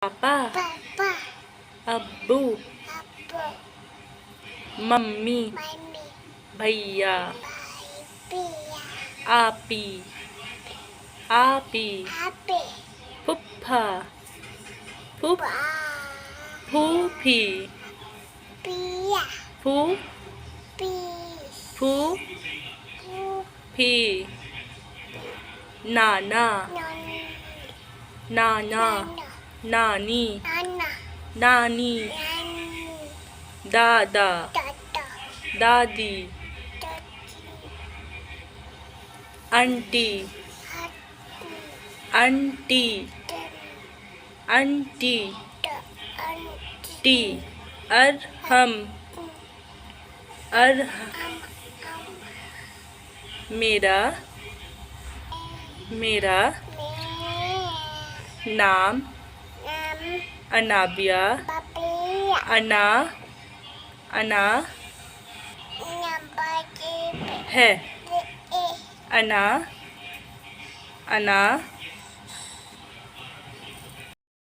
पापा, पापा, अब्बू, अब्बू, मम्मी, मम्मी, भैया, भाई, भैया, आपी, आपी, आपे, फुफ्फा, फुफ पा, फूफी, पिया, फू पी, फू पू, फी, नाना, नन, नाना, नाना, नानी, नाना, नानी, नानी, दादा, दादा, दादी, दादी, आंटी, हट्टी, आंटी, दन, आंटी, द, अंटी, टी, अरहम, अरह अम, मेरा, मेरा में, नाम नम, अनाबिया, पपिया, अना अना नंबर है, ए, अना अना